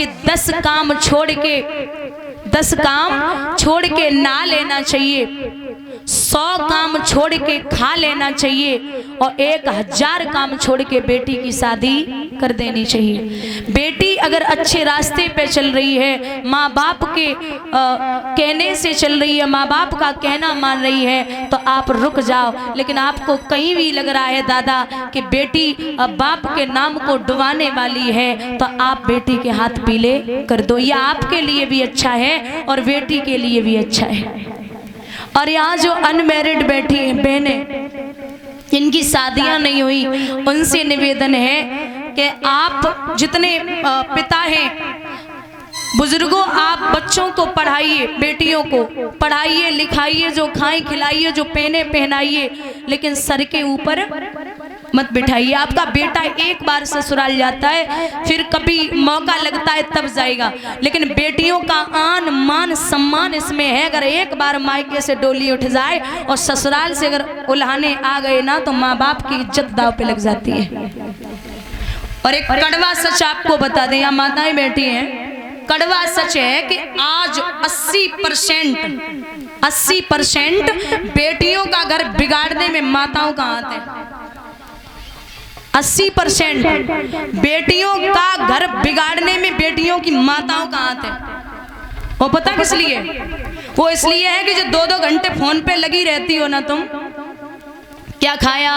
कि 10 काम छोड़ के ना लेना चाहिए, 100 काम छोड़ के खा लेना चाहिए और 1000 काम छोड़ के बेटी की शादी कर देनी चाहिए। बेटी अगर अच्छे रास्ते पे चल रही है, माँ बाप के कहने से चल रही है, माँ बाप का कहना मान रही है, तो आप रुक जाओ। लेकिन आपको कहीं भी लग रहा है दादा कि बेटी बाप के नाम को डुबाने वाली है, तो आप बेटी के हाथ पीले कर दो। यह आपके लिए भी अच्छा है और बेटी के लिए भी अच्छा है। और यहाँ जो अनमैरिड बैठी हैं बहनें, जिनकी शादियां नहीं हुई, उनसे निवेदन है कि आप जितने पिता हैं, बुजुर्गों, आप बच्चों को पढ़ाइए, बेटियों को पढ़ाइए लिखाइए, जो खाएं खिलाइए, जो पहने पहनाइए, लेकिन सर के ऊपर मत बिठाइए। आपका बेटा एक बार ससुराल जाता है, फिर कभी मौका लगता है तब जाएगा, लेकिन बेटियों का आन मान सम्मान इसमें है। अगर एक बार मायके से डोली उठ जाए और ससुराल से अगर उल्हाने आ गए ना, तो माँ बाप की इज्जत दाव पे लग जाती है। और एक कड़वा सच आपको बता दें, यहाँ माताएं बैठी हैं, कड़वा सच है कि आज 80% बेटियों का घर बिगाड़ने में माताओं का हाथ है। 80% बेटियों का घर बिगाड़ने में बेटियों की माताओं का हाथ है। वो पता किस लिए? वो इसलिए है कि जो 2-2 घंटे फोन पे लगी रहती हो ना तुम, क्या खाया,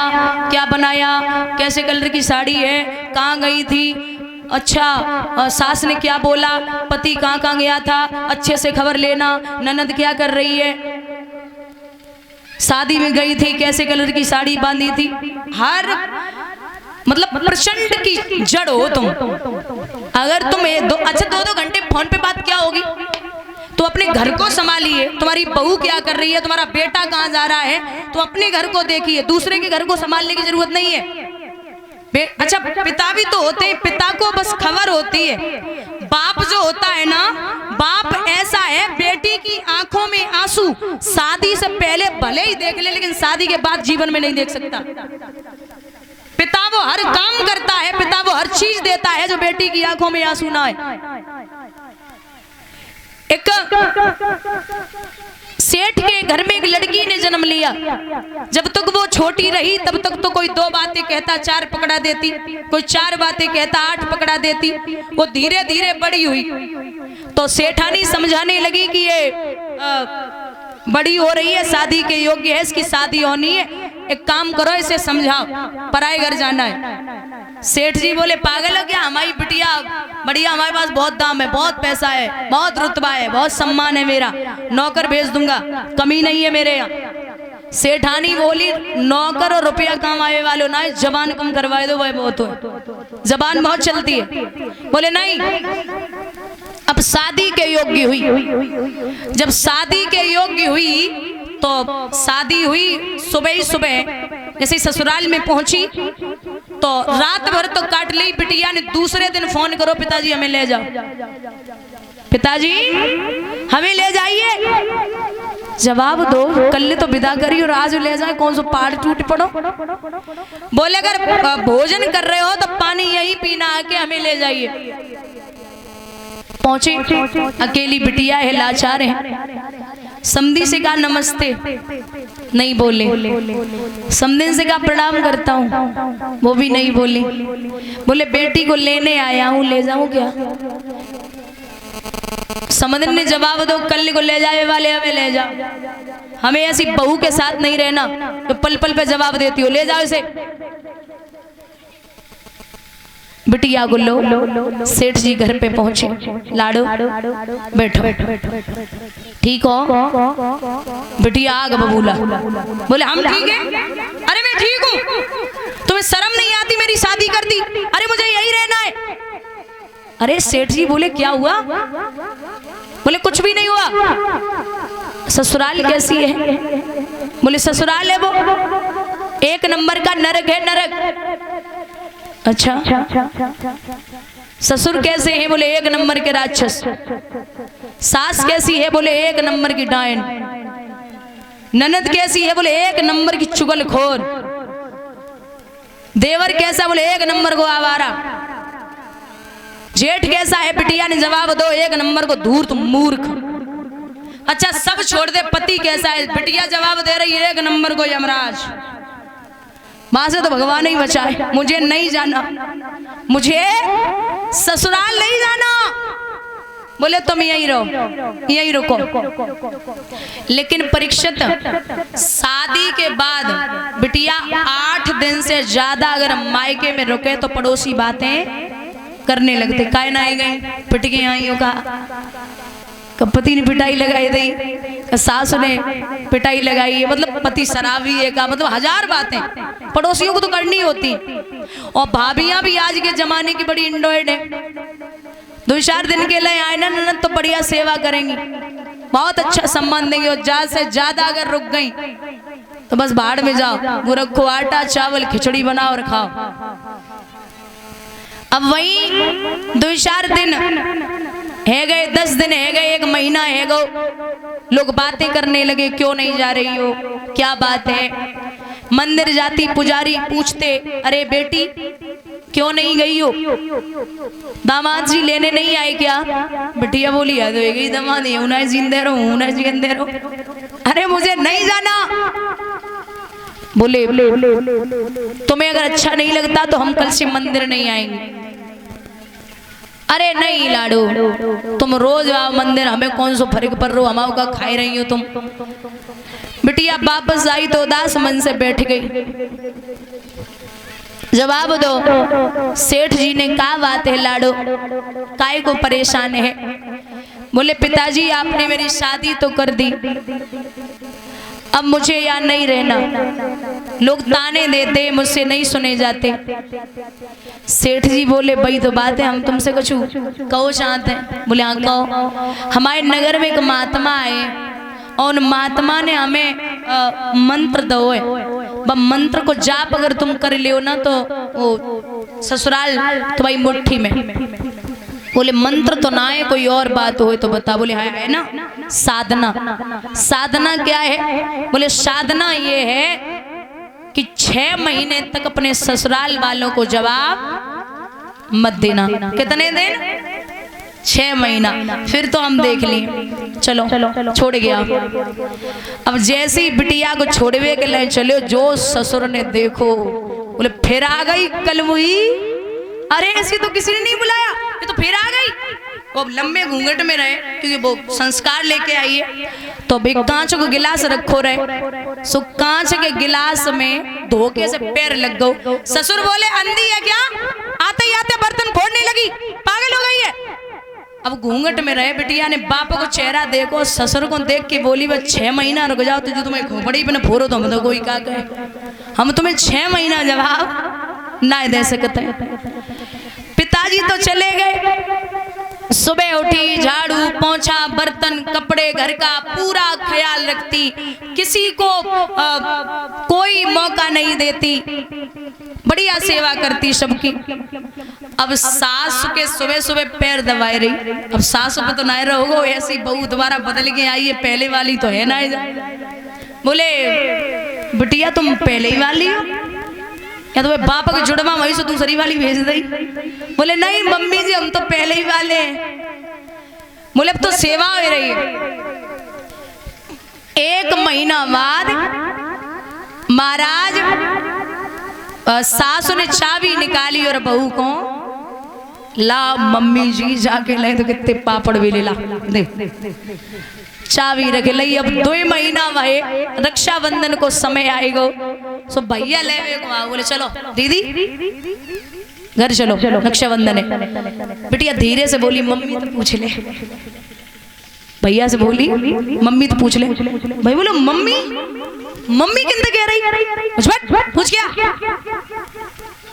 क्या बनाया, कैसे कलर की साड़ी है, कहाँ गई थी, अच्छा सास ने क्या बोला, पति कहाँ गया था, अच्छे से खबर लेना, ननद क्या कर रही है, शादी में गई थी, कैसे कलर की साड़ी बांधी थी। हर मतलब प्रचंड की जड़ हो तुम। अगर तुम 2-2 घंटे फोन पे बात क्या होगी, तो अपने घर को संभालिए। तुम्हारी बहू क्या कर रही है, तुम्हारा बेटा कहाँ जा रहा है, तो अपने घर को देखिए, दूसरे के घर को संभालने की जरूरत नहीं है। अच्छा, पिता भी तो होते हैं, पिता को बस खबर होती है। बाप जो होता है ना, बाप ऐसा है, बेटी की आंखों में आंसू शादी से पहले भले ही देख ले, लेकिन शादी के बाद जीवन में नहीं देख सकता। पिता वो हर काम करता है, पिता वो हर चीज देता है जो बेटी की आंखों में आंसू ना आए। एक सेठ के घर में एक लड़की ने जन्म लिया। जब तक वो छोटी रही तब तक तो कोई 2 बातें कहता 4 पकड़ा देती, कोई 4 बातें कहता 8 पकड़ा देती। वो धीरे धीरे बड़ी हुई तो सेठानी समझाने लगी कि ये बड़ी हो रही है, शादी के योग्य है, इसकी शादी होनी है, एक काम करो, इसे समझाओ, पराए घर जाना है। सेठ जी बोले, पागल हो क्या, हमारी बिटिया बढ़िया, हमारे पास बहुत दाम है, बहुत पैसा है, बहुत रुतबा है, बहुत सम्मान है, मेरा नौकर भेज दूंगा, कमी नहीं है मेरे यहाँ। सेठानी बोली, नौकर और रुपया कमाए वालों ना, जबान कम करवाए दो, वह बहुत हो, जबान बहुत चलती है। बोले नहीं, अब शादी के योग्य हुई। जब शादी के योग्य हुई तो शादी हुई, सुबह ही सुबह जैसे ससुराल में पहुंची तो रात भर तो काट ली बिटिया ने। दूसरे दिन फोन करो, पिताजी हमें ले जाओ, पिताजी हमें ले जाइए। जवाब दो, कल तो विदा करी और आज ले जाए, कौन सा पहाड़ टूट पड़ो। बोले अगर भोजन कर रहे हो तो पानी यही पीना आके हमें ले जाइए। पहुंचे, अकेली बिटिया है, लाचार है। समधी से कहा नमस्ते, नहीं बोले। समधी से कहा प्रणाम करता हूँ, वो भी नहीं बोली। बोले बेटी को लेने आया हूँ, ले जाऊं क्या? समधी ने जवाब दो, कल को ले जाए वाले हमें ले जाओ, हमें ऐसी बहू के साथ नहीं रहना तो पल पल पे जवाब देती हो, ले जाओ इसे। बिटिया को लो, सेठ जी घर पे पहुंचे, लाडो बैठो, ठीक हो? बिटिया आग बबूला, बोले हम ठीक है। अरे मैं ठीक हूँ, तुम्हें शर्म नहीं आती, मेरी शादी कर दी, अरे मुझे यही रहना है। अरे सेठ जी बोले क्या हुआ? बोले कुछ भी नहीं हुआ। ससुराल कैसी है? बोले ससुराल है वो 1 नंबर का नरक है, नरक। अच्छा, ससुर कैसे हैं? बोले 1 नंबर के राक्षस। सास कैसी है? बोले 1 नंबर की डायन। ननद कैसी है? बोले 1 नंबर की चुगलखोर। देवर कैसा? बोले 1 नंबर को आवारा। जेठ कैसा है? बिटिया ने जवाब दो, एक नंबर को धूर्त मूर्ख। अच्छा सब छोड़ दे, पति कैसा है? बिटिया जवाब दे रही है, एक नंबर को यमराज। वहां से तो भगवान ही बचाए। मुझे नहीं जाना, मुझे ससुराल नहीं जाना। बोले तुम यहीं रहो, यहीं रुको। लेकिन परीक्षित, शादी के बाद बिटिया 8 दिन से ज्यादा अगर मायके में रुके तो पड़ोसी बातें करने लगते। काय ना आई गई, पिट के आई हो, का पति ने पिटाई लगाई दी, सास ने पिटाई लगाई है, मतलब पति शराबी है का, मतलब 1000 बातें पड़ोसियों को तो करनी होती। और भाभियां भी आज के जमाने की बड़ी इंडोइड है। 2-4 दिन के लिए आए ना ननद तो बढ़िया सेवा करेंगी, बहुत अच्छा सम्मान देंगे। और ज्यादा से ज्यादा अगर रुक गई तो बस भाड़ में जाओ, वो रखो आटा चावल खिचड़ी बनाओ और खाओ। अब वही 2-4 दिन है गए, 10 दिन है गए, 1 महीना है गो, लोग बातें करने लगे, क्यों नहीं जा रही हो, क्या बात है? मंदिर जाती, पुजारी पूछते, अरे बेटी क्यों नहीं गई हो? दामाद जी लेने नहीं आए क्या? बिटिया बोली है तो दामाद है, उन्हें जिंदे रहो, उन्हें जिंदे रहो। अरे मुझे नहीं जाना। बोले तुम्हें अगर अच्छा नहीं लगता तो हम कल से मंदिर नहीं आएंगे। अरे नहीं लाडो, तुम रोज आओ मंदिर, हमें कौन सो फर्क पड़ रहा, हमारा का खाई रही हो तुम। बिटिया वापस आई तो उदास मन से बैठ गई। जवाब दो, सेठ जी ने कहा बात है लाडो, काय को परेशान है? बोले पिताजी आपने मेरी शादी तो कर दी, अब मुझे यहाँ नहीं रहना, लोग ताने देते, मुझसे नहीं सुने जाते। सेठ जी बोले भाई तो बात है, हम तुमसे कुछ कहो चाहते हैं। बोले हाँ कहो। हमारे नगर में एक महात्मा आए और उन महात्मा ने हमें मंत्र दो है, वह मंत्र को जाप अगर तुम कर लियो ना तो वो ससुराल तुम्हारी मुट्ठी में। बोले मंत्र तो ना है, कोई और बात हो तो बता। बोले है ना, साधना। साधना क्या है? बोले साधना ये है कि 6 महीने तक अपने ससुराल वालों को जवाब मत देना। कितने दिन? 6 महीना। फिर तो हम देख लिए, चलो छोड़ गया। अब जैसे ही बिटिया को छोड़वे के लिए चलो, जो ससुर ने देखो, बोले फिर आ गई कल हुई। अरे ऐसी तो किसी ने नहीं बुलाया, ये तो फिर आ गई। वो लंबे घूंघट में रहे क्योंकि वो संस्कार लेके आई है। तो अब एक कांच को गिलास रखो रहे, सो कांच के गिलास में धोखे से पैर लग गो। ससुर बोले अंधी है क्या, आते ही आते बर्तन फोड़ने लगी, पागल हो गई है। अब घूंघट में रहे, बिटिया ने बाप को चेहरा देखो, ससुर को देख के बोली बस 6 महीना रुक जाओ, तो जो तुम्हें खोपड़ी पे फोड़ो तो हम तो कोई क्या कहे, हम तुम्हें 6 महीना जवाब ना दे सकते। पिताजी तो चले गए। सुबह उठी, झाड़ू पोंछा, बर्तन कपड़े घर का पूरा ख्याल रखती, किसी को कोई मौका नहीं देती, बढ़िया सेवा करती सबकी। अब सास के सुबह सुबह पैर दबाए रही। अब सास पे तो नहीं रहोगे, ऐसी बहू दोबारा बदल के आई है, पहले वाली तो है ना। बोले बिटिया तुम पहले ही वाली हो या तो बाप के जुड़वा वही से दूसरी वाली भेज दी। बोले नहीं मम्मी जी हम तो पहले ही वाले हैं। बोले अब तो सेवा हो रही है। 1 महीना बाद महाराज सासु ने चाबी निकाली और बहू को ला मम्मी जी जाके ले तो कितने पापड़ भी ले ला दे, चाबी रख लई। अब 2 महीना भाई रक्षाबंधन को समय आएगा, सो भैया ले बोले चलो दीदी घर चलो रक्षाबंधन है। बिटिया धीरे से बोली मम्मी तो पूछ ले, भैया से बोली मम्मी तो पूछ ले। भाई बोलो मम्मी मम्मी किंतु कह रही पूछ क्या?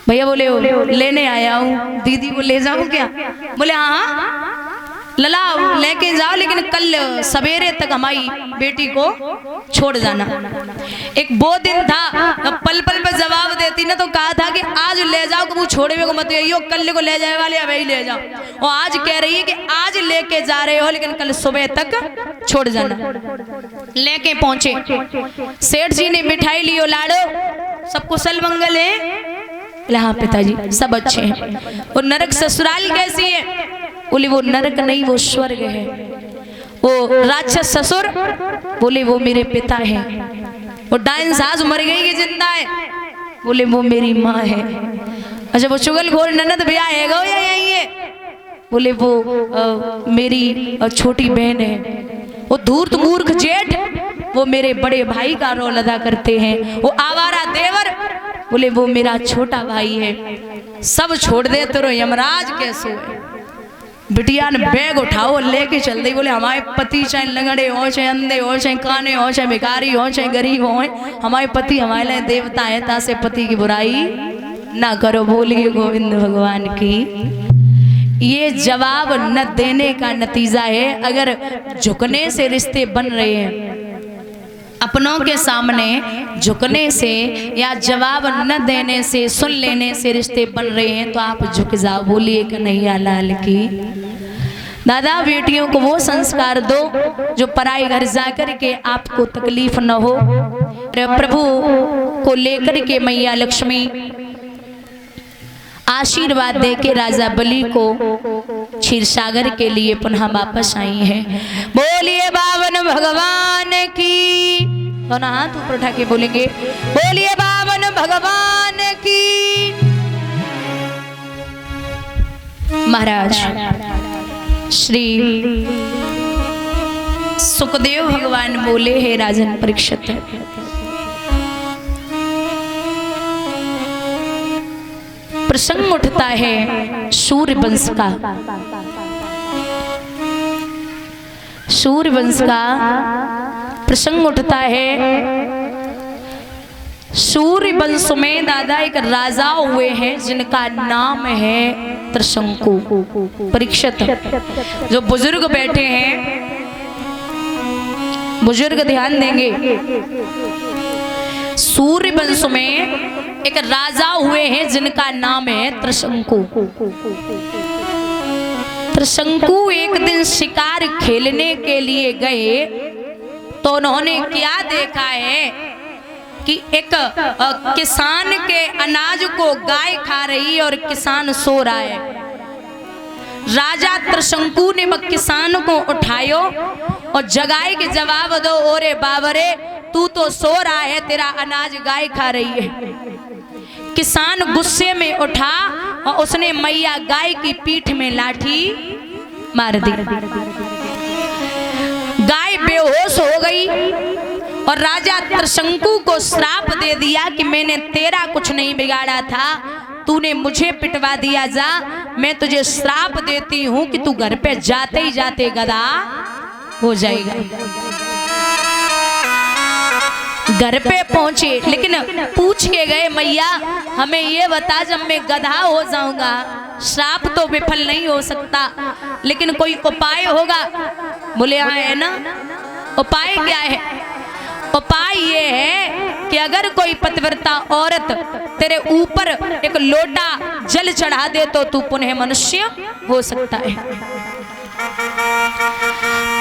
भैया बोले लेने आया हूँ, दीदी को ले जाऊं क्या? बोले हाँ लला लेके जाओ, लेकिन कल सवेरे तक हमारी बेटी को छोड़ जाना। एक वो दिन था पल पल पे जवाब देती ना, तो कहा था कि आज ले जाओ, वो छोड़े को मत आइयो, कल को ले जाए वाले अब ही ले जाओ। और आज कह रही है कि आज लेके जा रहे हो लेकिन कल सुबह तक छोड़ जाना। लेके पहुंचे, सेठ जी ने मिठाई लियो लाडो, सब कुशल मंगल है। बोले हाँ पिताजी सब अच्छे हैं। वो नरक ससुराल कैसी है? बोले वो नरक नहीं वो स्वर्ग है। वो राक्षस ससुर? बोले वो मेरे पिता है। वो डाइन सास मर गई कि जिंदा है? बोले वो मेरी माँ है। अच्छा वो चुगलखोर ननद भैया है गो या यही है? बोले वो मेरी छोटी बहन है। वो धूर्त मूर्ख जेठ? वो मेरे बड़े भाई का रोल अदा करते हैं। वो आवारा देवर? बोले वो मेरा छोटा भाई है। सब छोड़ दे तो यमराज कैसे है? बिटिया ने बैग उठाओ लेके चल दी। बोले हमारे पति चाहे लंगड़े हो, चाहे अंधे हो, चाहे काने हो, चाहे भिखारी हो, चाहे गरीब हो, हमारे पति हमारे लिए देवता है। तासे पति की बुराई ना करो। बोलिए गोविंद भगवान की। ये जवाब न देने का नतीजा है। अगर झुकने से रिश्ते बन रहे हैं, अपनों के सामने झुकने से या जवाब न देने से, सुन लेने से रिश्ते बन रहे हैं तो आप झुक जाओ। बोलिए कन्हैया लाल की। दादा बेटियों को वो संस्कार दो जो पराई घर जाकर के आपको तकलीफ न हो। प्रभु को लेकर के मैया लक्ष्मी आशीर्वाद दे के राजा बलि को क्षीरसागर के लिए पुनः वापस आई हैं। बोलिए बावन भगवान की। दोनों हाथ ऊपर उठा के बोलेंगे बोलिए बावन भगवान की। महाराज श्री सुखदेव भगवान बोले हे राजन परीक्षित, प्रसंग उठता है सूर्य वंश का। सूर्य वंश का प्रसंग उठता है। सूर्य वंश में दादा एक राजा हुए हैं जिनका नाम है त्रिशंकु। परीक्षित जो बुजुर्ग बैठे हैं, बुजुर्ग ध्यान देंगे। सूर्य वंश में एक राजा हुए हैं जिनका नाम है त्रिशंकु। त्रिशंकु एक दिन शिकार खेलने के लिए गए तो उन्होंने क्या देखा है कि एक किसान के अनाज को गाय खा रही है और किसान सो रहा है। राजा त्रिशंकु ने किसान को उठायो और जगाए के जवाब दो, ओरे बाबरे तू तो सो रहा है, तेरा अनाज गाय खा रही है। किसान गुस्से में उठा और उसने मैया गाय की पीठ में लाठी मार दी। गाय बेहोश हो गई और राजा त्रिशंकु को श्राप दे दिया कि मैंने तेरा कुछ नहीं बिगाड़ा था, तूने मुझे पिटवा दिया। जा, मैं तुझे श्राप देती हूं कि तू घर पे जाते ही जाते गधा हो जाएगा। घर पे पहुंचे लेकिन पूछ के गए मैया हमें ये बता, जब मैं गधा हो जाऊंगा श्राप तो विफल नहीं हो सकता, लेकिन कोई उपाय होगा? बोले हाँ है ना। उपाय क्या है? उपाय ये है कि अगर कोई पतिव्रता औरत तेरे ऊपर एक लोटा जल चढ़ा दे तो तू पुनः मनुष्य हो सकता है।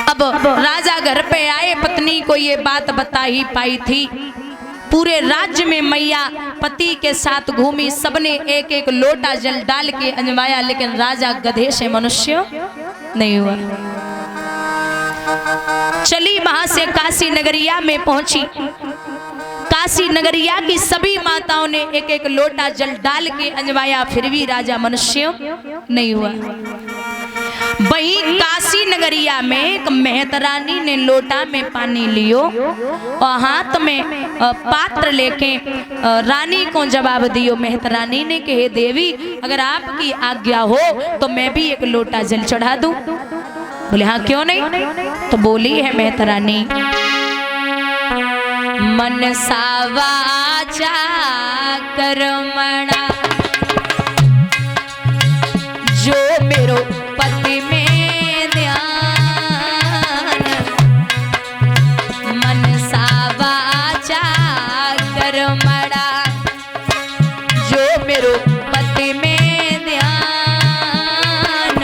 अब राजा घर पे आए, पत्नी को ये बात बता ही पाई थी। पूरे राज्य में मैया पति के साथ घूमी, सबने एक एक लोटा जल डाल के अंजवाया, लेकिन राजा गधे से मनुष्य नहीं हुआ। चली वहां से काशी नगरिया में पहुंची। काशी नगरिया की सभी माताओं ने एक एक लोटा जल डाल के अंजवाया, फिर भी राजा मनुष्य नहीं हुआ। वहीं काशी नगरिया में एक मेहतरानी ने लोटा में पानी लियो और हाथ में पात्र लेके रानी को जवाब दियो। मेहतरानी ने कहे देवी अगर आपकी आज्ञा हो तो मैं भी एक लोटा जल चढ़ा दूं। बोले हाँ क्यों नहीं। तो बोली है मेहतरानी, मनसा वाचा कर्मणा जो मेरो पति में ध्यान, मनसा वाचा कर्मणा जो मेरो पति में ध्यान,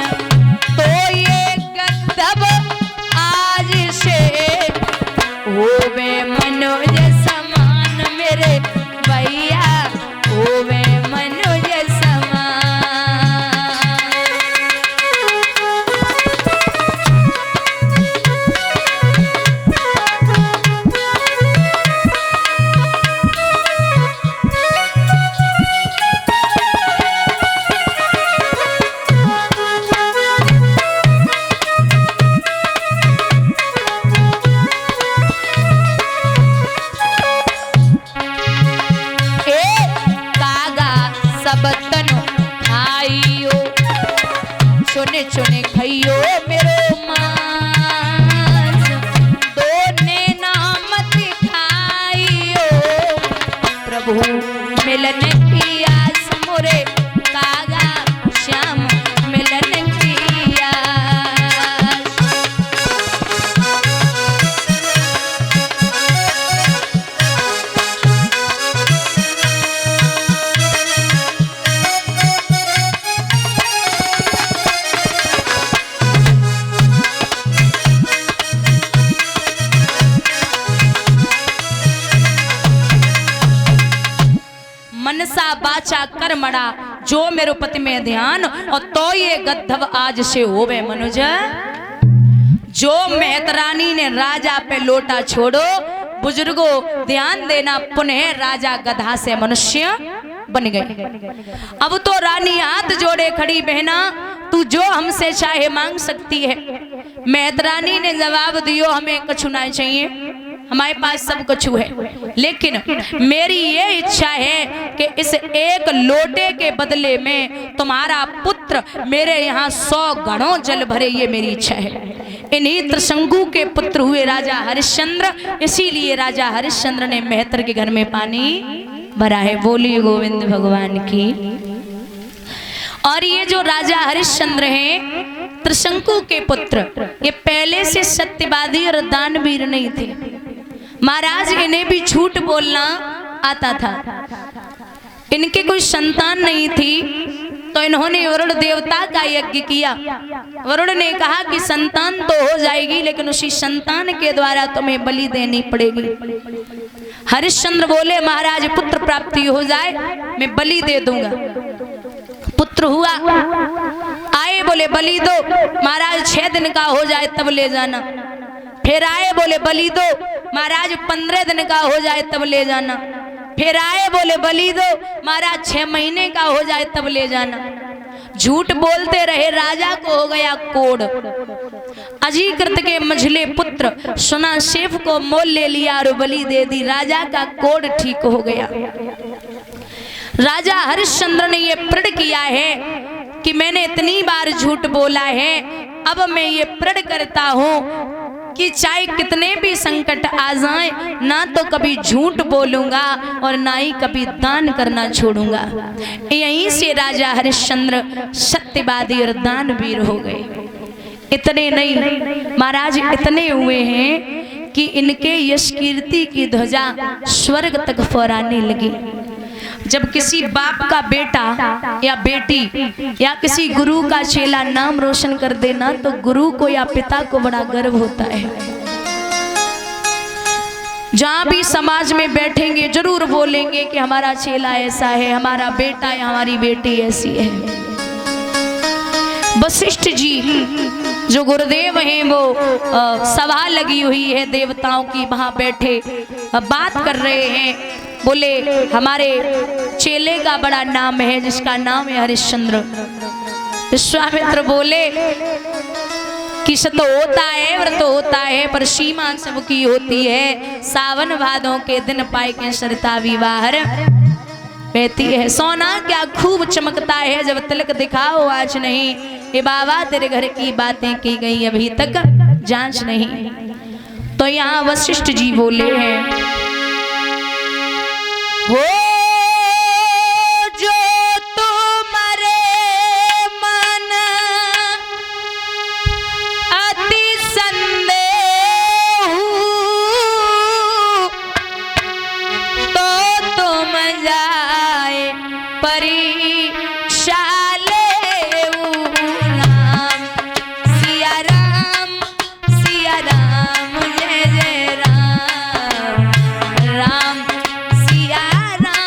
तो ये कर्तव्य आज से होवे मनुज समान मेरे भैया, होवे मन खइयो मेरो मांस, दोने नाम दिखाइयो, प्रभु मिलन की आस मोरे कागा श्याम मिलन की आस। मनसा बाचा कर्मणा जो मेरो पति में ध्यान, और तो ये गद्धव आज से होवे मनुज। जो मेहतरानी ने राजा पे लोटा छोड़ो, बुजुर्गों ध्यान देना, पुनः राजा गधा से मनुष्य बन गए। अब तो रानी हाथ जोड़े खड़ी, बहना तू जो हमसे चाहे मांग सकती है। मेहतरानी ने जवाब दियो, हमें कछु नहीं चाहिए, हमारे पास सब कुछ है, लेकिन मेरी ये इच्छा है कि इस एक लोटे के बदले में तुम्हारा पुत्र मेरे यहाँ 100 गणों जल भरे, ये मेरी इच्छा है। इन्हीं त्रिशंकु के पुत्र हुए राजा हरिश्चंद्र, इसीलिए राजा हरिश्चंद्र ने मेहतर के घर में पानी भरा है। बोलिए गोविंद भगवान की। और ये जो राजा हरिश्चंद्र हैं, त्रिशंकु के पुत्र, ये पहले से सत्यवादी और दानवीर नहीं थे। महाराज इन्हें भी झूठ बोलना आता था। इनके कोई संतान नहीं थी, तो इन्होंने वरुण देवता का यज्ञ किया। वरुण ने कहा कि संतान तो हो जाएगी, लेकिन उसी संतान के द्वारा तुम्हें बलि देनी पड़ेगी। हरिश्चंद्र बोले, महाराज पुत्र प्राप्ति हो जाए मैं बलि दे दूंगा। पुत्र हुआ, आए बोले बलि दो, महाराज 6 दिन का हो जाए तब ले जाना। फिर आए बोले बलि दो, महाराज 15 दिन का हो जाए तब ले जाना। फिर आए बोले बलि दो, महाराज 6 महीने का हो जाए तब ले जाना। झूठ बोलते रहे, राजा को हो गया कोढ़। अजीकृत के मझले पुत्र सुना शेफ को मोल ले लिया और बलि दे दी, राजा का कोढ़ ठीक हो गया। राजा हरिश्चंद्र ने ये प्रण किया है कि मैंने इतनी बार झूठ बोला है, अब मैं ये प्रण करता हूँ कि चाहे कितने भी संकट आ जाएं, ना तो कभी झूठ बोलूंगा और ना ही कभी दान करना छोड़ूंगा। यहीं से राजा हरिश्चंद्र सत्यवादी और दानवीर हो गए। इतने नहीं, महाराज इतने हुए हैं कि इनके यश कीर्ति की ध्वजा स्वर्ग तक फहराने लगी। जब किसी बाप का बेटा या बेटी या किसी गुरु का चेला नाम रोशन कर देना, तो गुरु को या पिता को बड़ा गर्व होता है। जहाँ भी समाज में बैठेंगे जरूर बोलेंगे कि हमारा चेला ऐसा है, हमारा बेटा या हमारी बेटी ऐसी है। वशिष्ठ जी जो गुरुदेव हैं, वो सभा लगी हुई है देवताओं की, वहां बैठे बात कर रहे हैं। बोले हमारे चेले का बड़ा नाम है, जिसका नाम है हरिश्चंद्र। विश्वामित्र बोले कि सत होता है, व्रत होता है, पर सीमा सबकी होती है। सावन भादों के दिन पाए के सरिता विवाहर बहती है। सोना क्या खूब चमकता है, जब तिलक दिखाओ आज नहीं। ये बाबा तेरे घर की बातें की गई अभी तक जांच नहीं। तो यहाँ वशिष्ठ जी बोले हैं, हो जो तुम्हारे मन अति संदेह, तो तुम जाए परीक्षा लेऊ नाम। सिया राम जय जय राम, राम सिया राम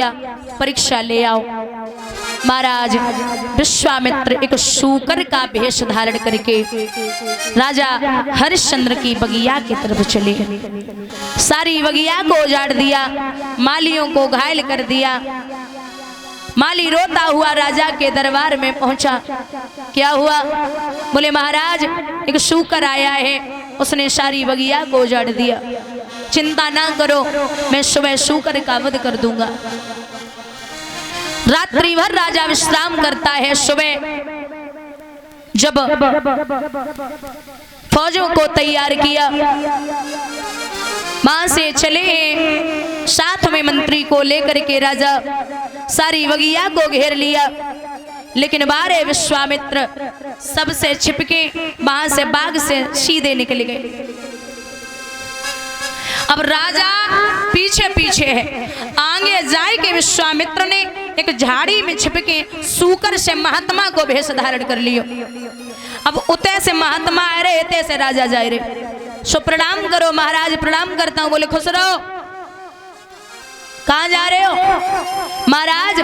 दिया, परीक्षा ले आओ। महाराज विश्वामित्र एक शूकर का वेश धारण करके राजा हरिश्चंद्र की बगिया की तरफ चले। सारी बगिया को उजाड़ दिया, मालियों को घायल कर दिया। माली रोता हुआ राजा के दरबार में पहुंचा। क्या हुआ? बोले महाराज एक शूकर आया है, उसने सारी बगिया को उजाड़ दिया। चिंता ना करो, मैं सुबह शूकर का वध कर दूंगा। रात्रि भर राजा विश्राम करता है। सुबह जब फौजों को तैयार किया, वहां से चले, साथ में मंत्री को लेकर के राजा सारी बगिया को घेर लिया। लेकिन बारे विश्वामित्र सबसे छिपके वहां से बाग से सीधे निकल गए। अब राजा पीछे पीछे है। आगे जाए के विश्वामित्र ने एक झाड़ी में छिपके सूकर से महात्मा को भेष धारण कर लियो। अब उते से महात्मा आ रहे, इते से राजा जा रहे। सो प्रणाम करो महाराज। प्रणाम करता हूं। बोले खुश रहो। कहां जा रहे हो? महाराज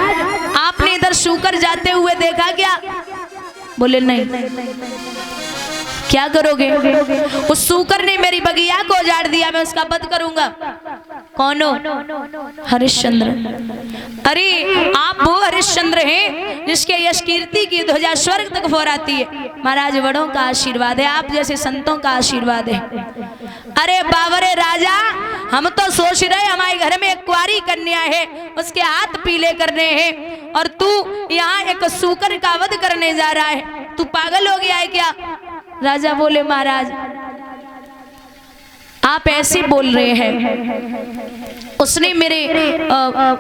आपने इधर सूकर जाते हुए देखा क्या? बोले नहीं। क्या करोगे? उस सूकर ने मेरी बगिया को उजाड़ दिया, मैं उसका वध करूंगा। कौन हो? हरिश्चंद्र। अरे आप वो हरिश्चंद्र हैं जिसके यश कीर्ति की ध्वजा स्वर्ग तक फहराती है। महाराज बड़ों का आशीर्वाद है, आप जैसे संतों का आशीर्वाद है। अरे बाबरे राजा, हम तो सोच रहे हमारे घर में एक कुंवारी कन्या है, उसके हाथ पीले करने हैं, और तू यहाँ एक सूकर का वध करने जा रहा है। तू पागल हो गया है क्या? राजा बोले महाराज आप ऐसे बोल रहे हैं, उसने मेरे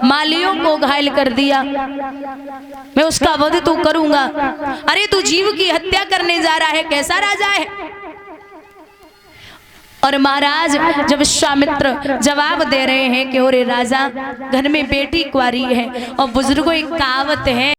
मालियों को घायल कर दिया, मैं उसका वध तो करूंगा। अरे तू जीव की हत्या करने जा रहा है, कैसा राजा है? और महाराज जब विश्वामित्र जवाब दे रहे हैं कि ओरे राजा घर में बेटी कुंवारी है, और बुजुर्गों एक कहावत है